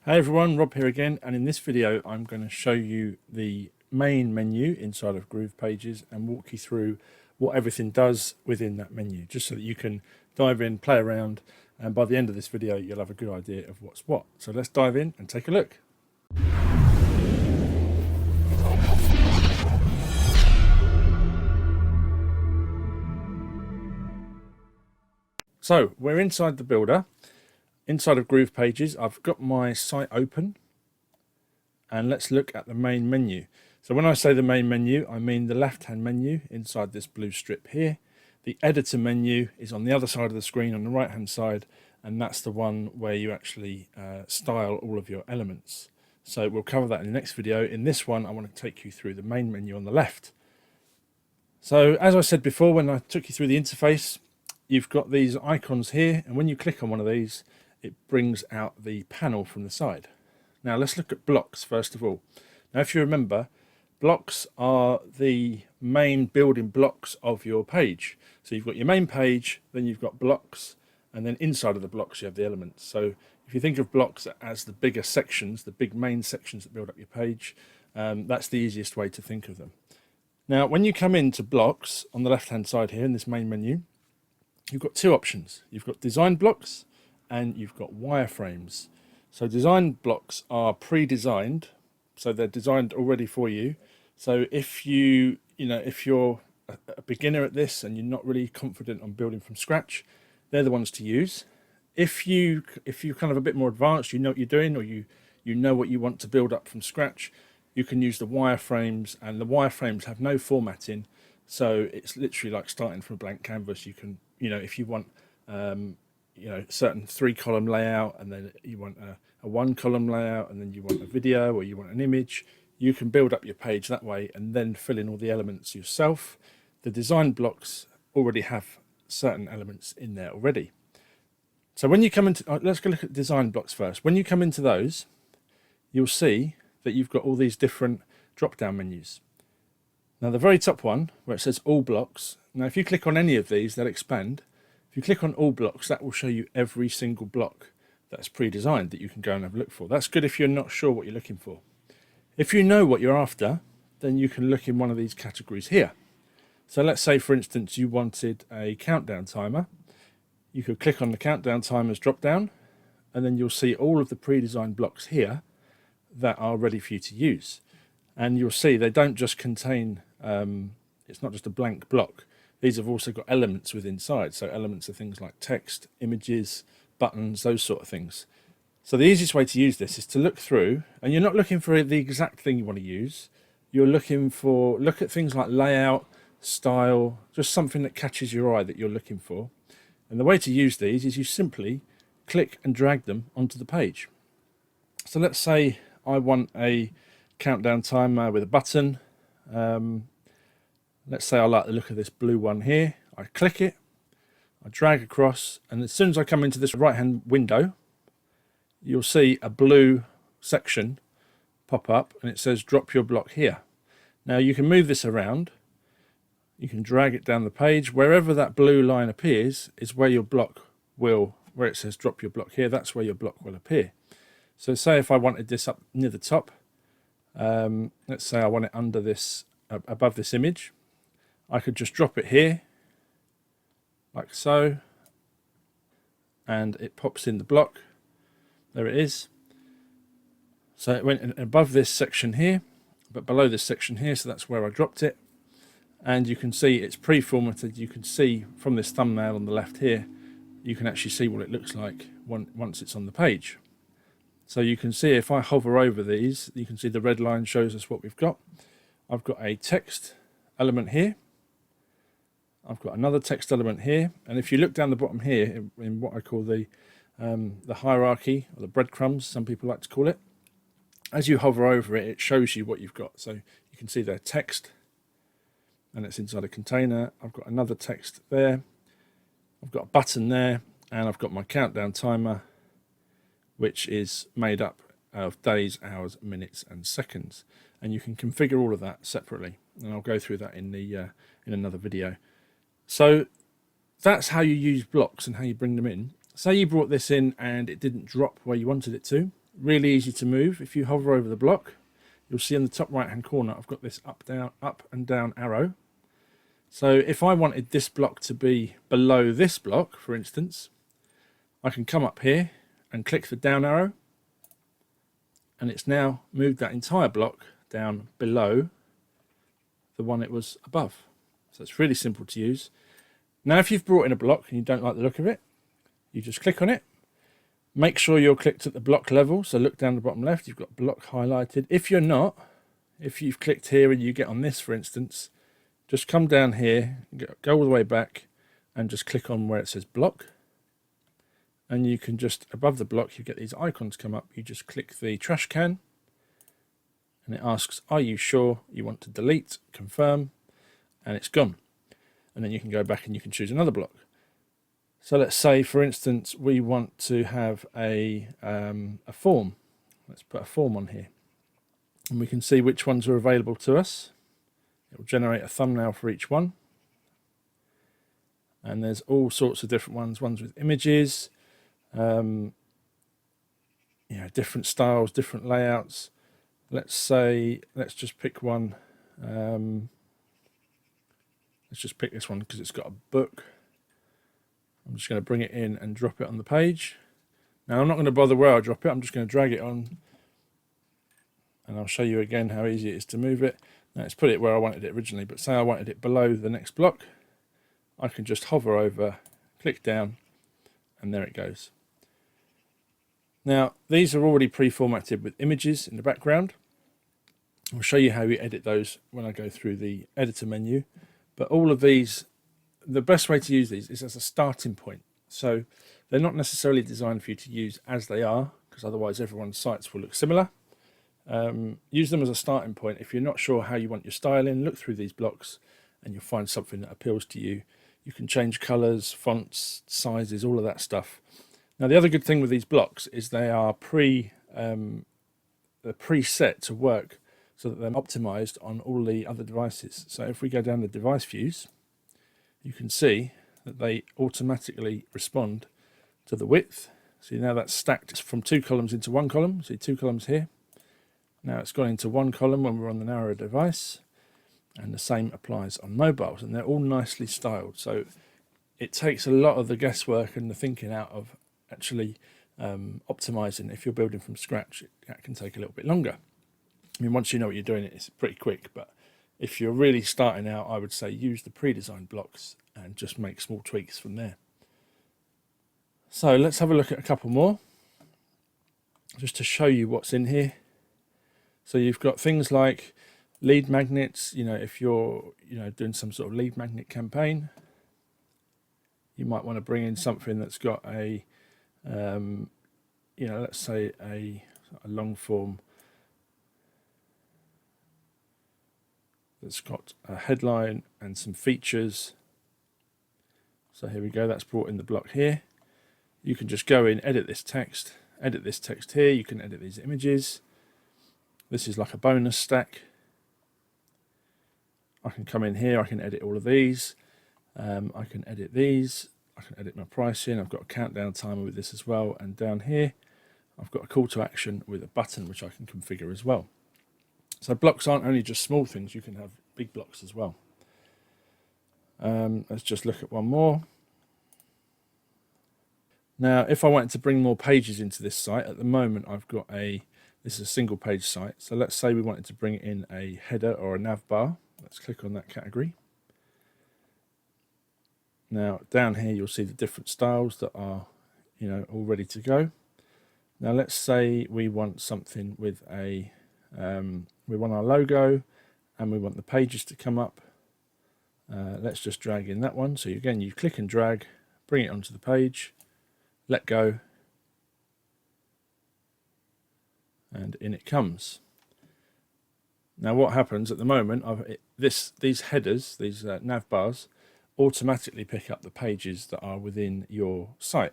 Hey everyone, Rob here again, and in this video I'm going to show you the main menu inside of GroovePages and walk you through what everything does within that menu, just so that you can dive in, play around, and by the end of this video you'll have a good idea of what's what. So let's dive in and take a look. So we're inside the builder. Inside of GroovePages, I've got my site open, and let's look at the main menu. So when I say the main menu, I mean the left-hand menu inside this blue strip here. The editor menu is on the other side of the screen on the right-hand side, and that's the one where you actually style all of your elements. So we'll cover that in the next video. In this one, I want to take you through the main menu on the left. So as I said before, when I took you through the interface, you've got these icons here, and when you click on one of these, it brings out the panel from the side. Now let's look at blocks first of all. Now if you remember, blocks are the main building blocks of your page. So you've got your main page, then you've got blocks, and then inside of the blocks you have the elements. So if you think of blocks as the bigger sections, the big main sections that build up your page, that's the easiest way to think of them. Now when you come into blocks on the left hand side here in this main menu, you've got two options. You've got design blocks and you've got wireframes. So design blocks are pre-designed, so they're designed already for you. So if you're a beginner at this and you're not really confident on building from scratch, they're the ones to use. If you're kind of a bit more advanced, you know what you're doing, or you know what you want to build up from scratch, you can use the wireframes, and the wireframes have no formatting, so it's literally like starting from a blank canvas. You can, if you want certain 3-column layout, and then you want a 1-column layout, and then you want a video, or you want an image, you can build up your page that way and then fill in all the elements yourself. The design blocks already have certain elements in there already. So when you come into, let's go look at design blocks first. When you come into those, you'll see that you've got all these different drop-down menus. Now the very top one, where it says all blocks, now if you click on any of these, they'll expand. If you click on all blocks, that will show you every single block that's pre-designed that you can go and have a look for. That's good if you're not sure what you're looking for. If you know what you're after, then you can look in one of these categories here. So let's say, for instance, you wanted a countdown timer. You could click on the countdown timers drop down, and then you'll see all of the pre-designed blocks here that are ready for you to use. And you'll see they don't just contain, it's not just a blank block. These have also got elements within inside. So elements are things like text, images, buttons, those sort of things. So the easiest way to use this is to look through, and you're not looking for the exact thing you want to use. You're looking for, look at things like layout, style, just something that catches your eye that you're looking for. And the way to use these is you simply click and drag them onto the page. So let's say I want a countdown timer with a button. Let's say I like the look of this blue one here. I click it, I drag across, and as soon as I come into this right-hand window, you'll see a blue section pop up, and it says drop your block here. Now you can move this around. You can drag it down the page. Wherever that blue line appears is where your block will, where it says drop your block here, that's where your block will appear. So say if I wanted this up near the top, let's say I want it under this, above this image, I could just drop it here, like so, and it pops in the block. There it is. So it went above this section here, but below this section here, so that's where I dropped it. And you can see it's pre-formatted. You can see from this thumbnail on the left here, you can actually see what it looks like once it's on the page. So you can see if I hover over these, you can see the red line shows us what we've got. I've got a text element here. I've got another text element here, and if you look down the bottom here in what I call the hierarchy, or the breadcrumbs, some people like to call it, as you hover over it, it shows you what you've got. So you can see there text, and it's inside a container. I've got another text there. I've got a button there, and I've got my countdown timer, which is made up of days, hours, minutes, and seconds. And you can configure all of that separately, and I'll go through that in another video. So that's how you use blocks and how you bring them in. Say you brought this in and it didn't drop where you wanted it to. really easy to move. If you hover over the block, you'll see in the top right hand corner I've got this up and down arrow. So if I wanted this block to be below this block, for instance, I can come up here and click the down arrow, and it's now moved that entire block down below the one it was above. So it's really simple to use. Now if you've brought in a block and you don't like the look of it, you just click on it. Make sure you're clicked at the block level, so look down the bottom left, you've got block highlighted. If you're not, if you've clicked here and you get on this, for instance, just come down here, go all the way back and just click on where it says block. And you can just, above the block, you get these icons come up. You just click the trash can and it asks, are you sure you want to delete, confirm, and it's gone. And then you can go back and you can choose another block. So let's say, for instance, we want to have a form. Let's put a form on here. And we can see which ones are available to us. It will generate a thumbnail for each one. And there's all sorts of different ones with images, you know, different styles, different layouts. Let's just pick one. Let's just pick this one because it's got a book. I'm just going to bring it in and drop it on the page. Now I'm not going to bother where I drop it, I'm just going to drag it on and I'll show you again how easy it is to move it. Now let's put it where I wanted it originally, but say I wanted it below the next block, I can just hover over, click down, and there it goes. Now these are already pre-formatted with images in the background. I'll show you how you edit those when I go through the editor menu, but all of these, the best way to use these is as a starting point. So they're not necessarily designed for you to use as they are, because otherwise everyone's sites will look similar. Use them as a starting point. If you're not sure how you want your styling, look through these blocks and you'll find something that appeals to you. You can change colors, fonts, sizes, all of that stuff. Now the other good thing with these blocks is they are preset to work so that they're optimized on all the other devices. So if we go down the device views, you can see that they automatically respond to the width. See, now that's stacked from 2 columns into 1 column. See 2 columns here. Now it's gone into 1 column when we're on the narrow device, and the same applies on mobiles, and they're all nicely styled. So it takes a lot of the guesswork and the thinking out of actually optimizing. If you're building from scratch, that can take a little bit longer. I mean, once you know what you're doing, it's pretty quick, but if you're really starting out, I would say use the pre-designed blocks and just make small tweaks from there. So let's have a look at a couple more, just to show you what's in here. So you've got things like lead magnets. You know, if you're doing some sort of lead magnet campaign, you might want to bring in something that's got a let's say a long form that's got a headline and some features. So here we go, that's brought in the block here. You can just go in, edit this text here. You can edit these images. This is like a bonus stack. I can come in here, I can edit all of these. I can edit these. I can edit my pricing. I've got a countdown timer with this as well. And down here, I've got a call to action with a button, which I can configure as well. So blocks aren't only just small things, you can have big blocks as well. Let's just look at one more. Now, if I wanted to bring more pages into this site, at the moment I've got this is a single page site. So let's say we wanted to bring in a header or a navbar. Let's click on that category. Now down here you'll see the different styles that are all ready to go. Now let's say we want something with we want our logo and we want the pages to come up. Let's just drag in that one. So again, you click and drag, bring it onto the page, let go, and in it comes. Now what happens at the moment, these headers, these nav bars, automatically pick up the pages that are within your site.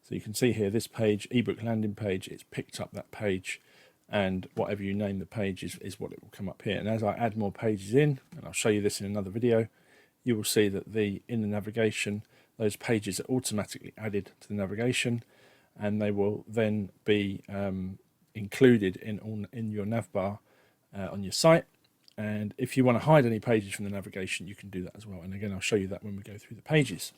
So you can see here, this page, ebook landing page, it's picked up that page, and whatever you name the page is what it will come up here. And as I add more pages in, and I'll show you this in another video, you will see that in the navigation, those pages are automatically added to the navigation, and they will then be included in your navbar on your site. And if you want to hide any pages from the navigation, you can do that as well. And again, I'll show you that when we go through the pages.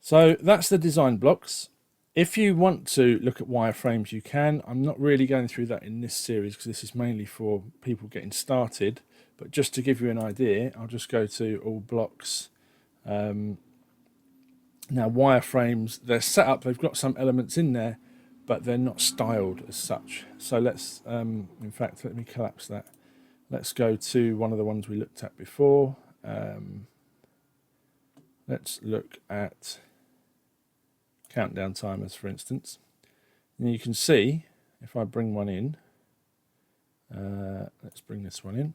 So that's the design blocks. If you want to look at wireframes, you can. I'm not really going through that in this series because this is mainly for people getting started. But just to give you an idea, I'll just go to all blocks. Now wireframes, they're set up, they've got some elements in there, but they're not styled as such. So let's, in fact, let me collapse that. Let's go to one of the ones we looked at before. Let's look at countdown timers, for instance. And you can see, if I bring one in, let's bring this one in.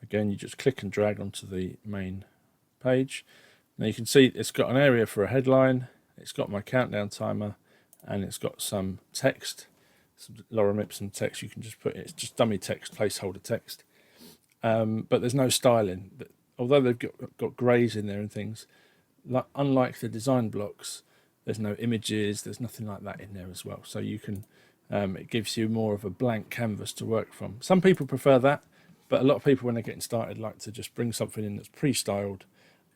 Again, you just click and drag onto the main page. Now you can see it's got an area for a headline, it's got my countdown timer, and it's got some text, some lorem ipsum text. You can just put it, it's just dummy text, placeholder text. But there's no styling. Although they've got grays in there and things, unlike the design blocks, there's no images, there's nothing like that in there as well. So you can, it gives you more of a blank canvas to work from. Some people prefer that, but a lot of people when they're getting started like to just bring something in that's pre-styled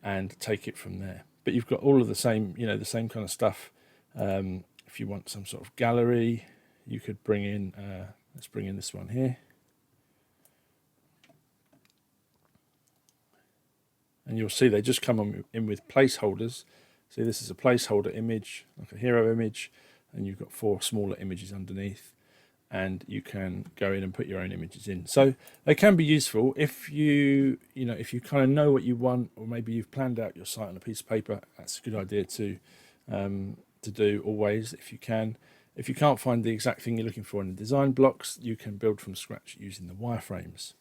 and take it from there. But you've got all of the same, you know, the same kind of stuff. If you want some sort of gallery, you could bring in, let's bring in this one here. And you'll see they just come in with placeholders. See, this is a placeholder image, like a hero image, and you've got 4 smaller images underneath, and you can go in and put your own images in. So they can be useful if you kind of know what you want, or maybe you've planned out your site on a piece of paper. That's a good idea to do always if you can. If you can't find the exact thing you're looking for in the design blocks, you can build from scratch using the wireframes.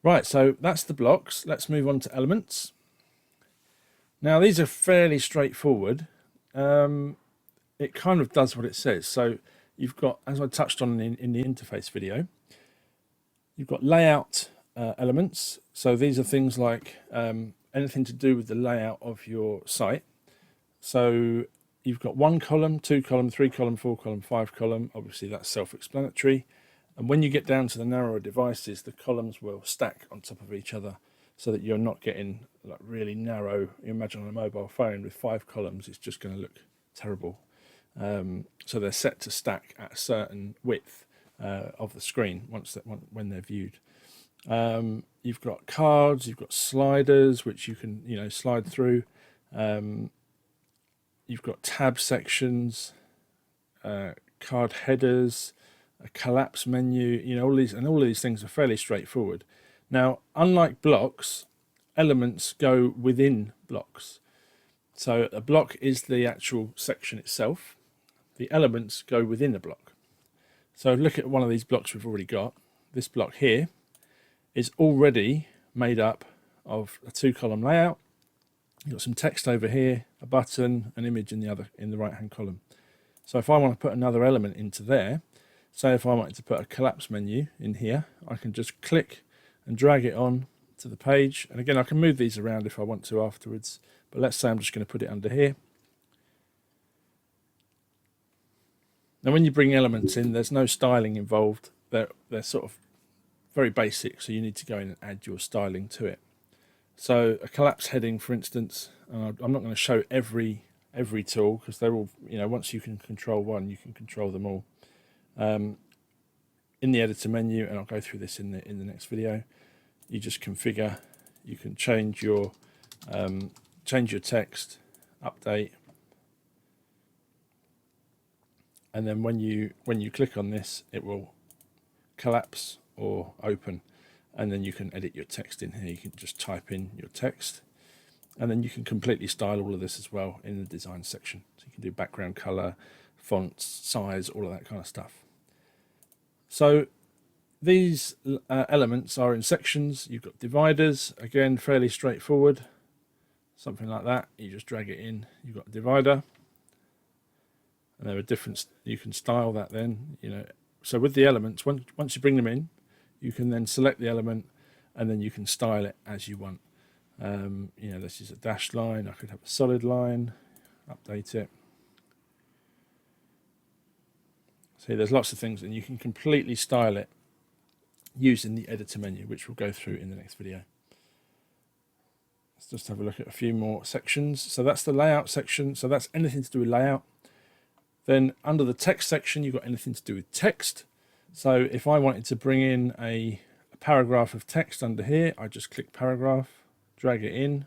Right, so that's the blocks. Let's move on to elements. Now these are fairly straightforward. It kind of does what it says. So you've got, as I touched on in the interface video, you've got layout elements. So these are things like anything to do with the layout of your site. So you've got 1 column, 2 column, 3 column, 4 column, 5 column. Obviously that's self-explanatory. And when you get down to the narrower devices, the columns will stack on top of each other so that you're not getting like really narrow. You imagine on a mobile phone with 5 columns, it's just going to look terrible. So they're set to stack at a certain width of the screen when they're viewed. You've got cards, you've got sliders, which you can slide through. You've got tab sections, card headers, a collapse menu, all of these things are fairly straightforward. Now, unlike blocks, elements go within blocks. So a block is the actual section itself. The elements go within a block. So look at one of these blocks we've already got. This block here is already made up of a 2-column layout. You've got some text over here, a button, an image in the right-hand column. So if I want to put another element into there, say if I wanted to put a collapse menu in here, I can just click and drag it on to the page. And again, I can move these around if I want to afterwards. But let's say I'm just going to put it under here. Now, when you bring elements in, there's no styling involved. They're sort of very basic, so you need to go in and add your styling to it. So a collapse heading, for instance, I'm not going to show every tool because they're all, once you can control one, you can control them all. In the editor menu, and I'll go through this in the next video, you just configure. You can change your text, update, and then when you click on this, it will collapse or open, and then you can edit your text in here. You can just type in your text, and then you can completely style all of this as well in the design section. So you can do background color, fonts, size, all of that kind of stuff. So these elements are in sections. You've got dividers, again fairly straightforward, something like that. You just drag it in, you've got a divider, and there are different, you can style that then, So with the elements, once you bring them in, you can then select the element and then you can style it as you want. This is a dashed line, I could have a solid line, update it. See, there's lots of things, and you can completely style it using the editor menu, which we'll go through in the next video. Let's just have a look at a few more sections. So that's the layout section. So that's anything to do with layout. Then under the text section, you've got anything to do with text. So if I wanted to bring in a paragraph of text under here, I just click paragraph, drag it in,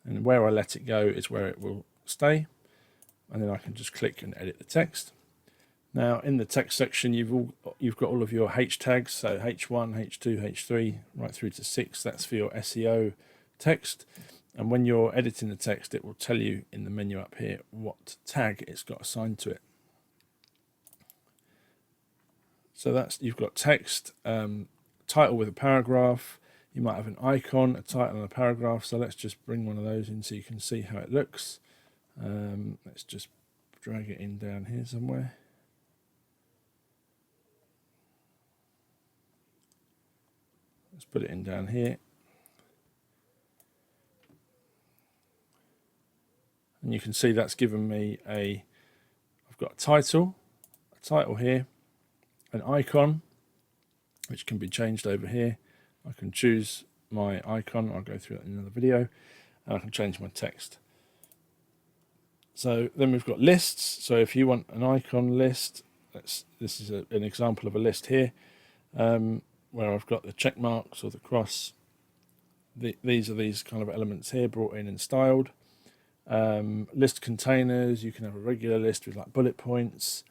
and where I let it go is where it will stay. And then I can just click and edit the text. Now in the text section, you've got all of your H tags, so H1, H2, H3, right through to 6. That's for your SEO text. And when you're editing the text, it will tell you in the menu up here what tag it's got assigned to it. So that's, you've got text, title with a paragraph. You might have an icon, a title and a paragraph. So let's just bring one of those in so you can see how it looks. Let's just drag it in down here somewhere. Let's put it in down here. And you can see that's given me I've got a title here, an icon, which can be changed over here. I can choose my icon, I'll go through that in another video, and I can change my text. So then we've got lists. So if you want an icon list, this is an example of a list here, where I've got the check marks or the cross. These are these kind of elements here brought in and styled. List containers, you can have a regular list with like bullet points.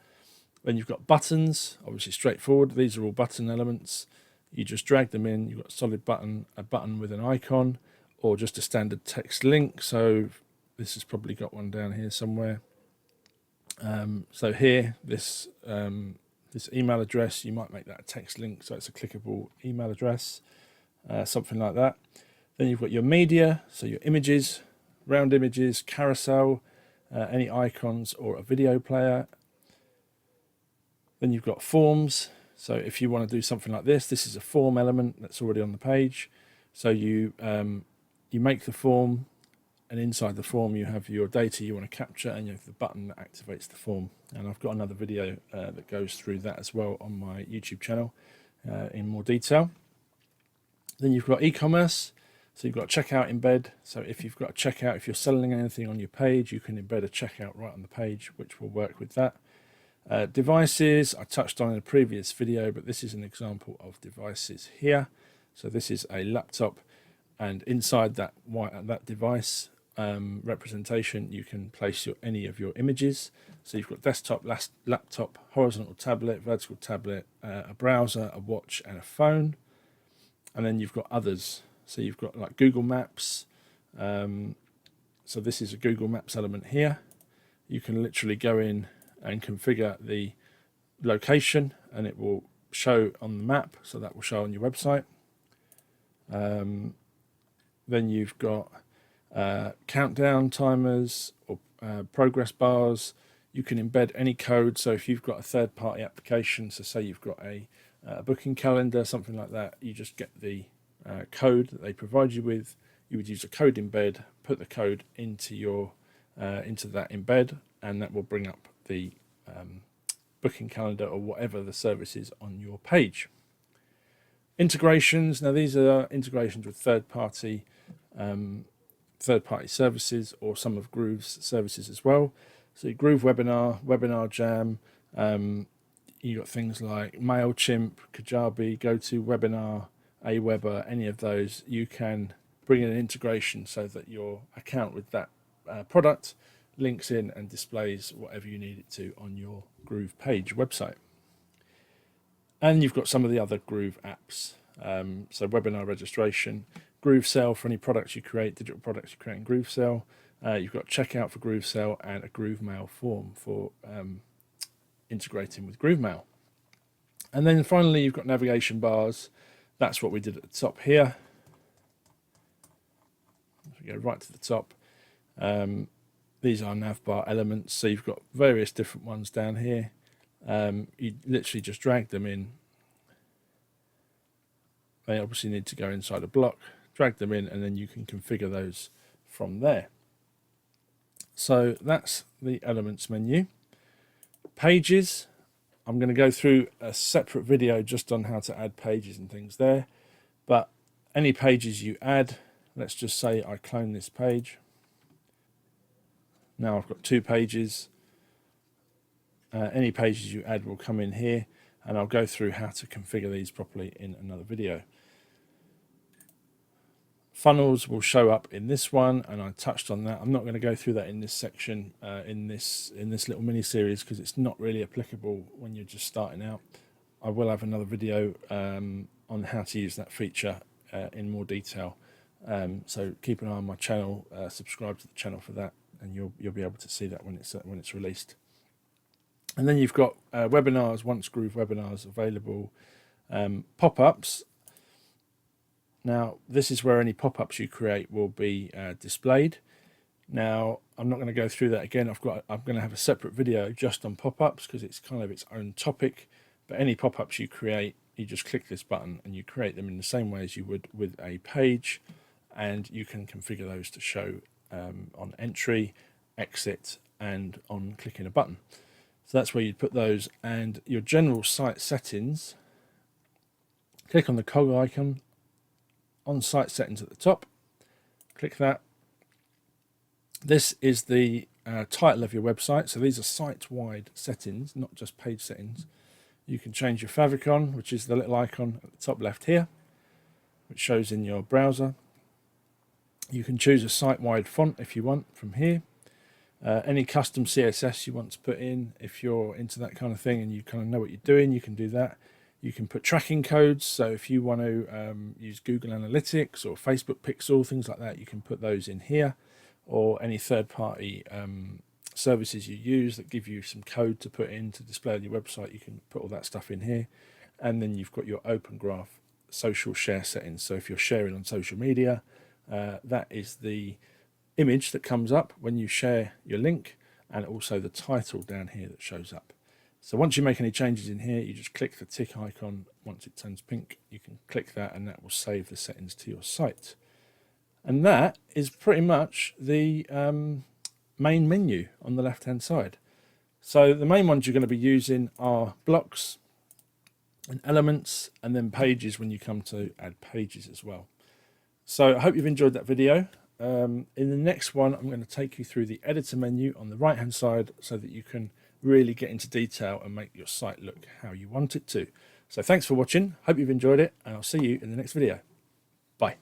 Then you've got buttons, obviously straightforward. These are all button elements. You just drag them in. You've got a solid button, a button with an icon, or just a standard text link. So this has probably got one down here somewhere. So here, this email address, you might make that a text link, so it's a clickable email address, something like that. Then you've got your media, so your images, round images, carousel, any icons or a video player. Then you've got forms. So if you want to do something like this is a form element that's already on the page. So you make the form, and inside the form you have your data you want to capture, and you have the button that activates the form. And I've got another video that goes through that as well on my YouTube channel in more detail. Then you've got e-commerce. So you've got checkout embed. So if you've got a checkout, if you're selling anything on your page, you can embed a checkout right on the page, which will work with that. Devices, I touched on in a previous video, but this is an example of devices here. So this is a laptop, and inside that device representation, you can place any of your images. So you've got desktop, laptop, horizontal tablet, vertical tablet, a browser, a watch, and a phone. And then you've got others. So you've got like Google Maps. So this is a Google Maps element here. You can literally go in and configure the location, and it will show on the map. So that will show on your website. Then you've got countdown timers or progress bars. You can embed any code. So if you've got a third-party application, so say you've got a booking calendar, something like that, you just get the code that they provide you with. You would use a code embed, put the code into your into that embed, and that will bring up the booking calendar or whatever the service is on your page. Integrations. Now these are integrations with third-party services or some of Groove's services as well. So Groove Webinar, Webinar Jam. You got things like MailChimp, Kajabi, GoToWebinar, Aweber, any of those. You can bring in an integration so that your account with that product links in and displays whatever you need it to on your Groove page website. And you've got some of the other Groove apps. So webinar registration, GrooveSell for any products you create, digital products you create in GrooveSell. You've got checkout for GrooveSell and a GrooveMail form for integrating with GrooveMail. And then finally, you've got navigation bars. That's what we did at the top here. If we go right to the top, these are Navbar elements. So you've got various different ones down here. You literally just drag them in. They obviously need to go inside a block, drag them in, and then you can configure those from there. So that's the elements menu. Pages, I'm going to go through a separate video just on how to add pages and things there. But any pages you add, let's just say I clone this page. Now I've got 2 pages. Any pages you add will come in here, and I'll go through how to configure these properly in another video. Funnels will show up in this one, and I touched on that. I'm not going to go through that in this section, in this little mini series, because it's not really applicable when you're just starting out. I will have another video on how to use that feature in more detail. So keep an eye on my channel, subscribe to the channel for that, and you'll be able to see that when it's released. And then you've got webinars, once Groove webinars available, pop-ups. Now this is where any pop-ups you create will be displayed. Now I'm not going to go through that again. I'm going to have a separate video just on pop-ups because it's kind of its own topic. But any pop-ups you create, you just click this button and you create them in the same way as you would with a page, and you can configure those to show on entry, exit, and on clicking a button. So that's where you'd put those. And your general site settings, click on the cog icon on site settings at the top, click that. This is the title of your website. So these are site-wide settings, not just page settings. You can change your favicon, which is the little icon at the top left here, which shows in your browser. You can choose a site-wide font if you want from here. Any custom CSS you want to put in, if you're into that kind of thing and you kind of know what you're doing, you can do that. You can put tracking codes, so if you want to use Google Analytics or Facebook Pixel, things like that, you can put those in here, or any third-party services you use that give you some code to put in to display on your website, you can put all that stuff in here. And then you've got your open graph social share settings, so if you're sharing on social media, that is the image that comes up when you share your link, and also the title down here that shows up. So once you make any changes in here, you just click the tick icon. Once it turns pink, you can click that and that will save the settings to your site. And that is pretty much the main menu on the left hand side. So the main ones you're going to be using are blocks and elements, and then pages when you come to add pages as well. So I hope you've enjoyed that video. In the next one, I'm going to take you through the editor menu on the right hand side so that you can really get into detail and make your site look how you want it to. So thanks for watching. Hope you've enjoyed it, and I'll see you in the next video. Bye.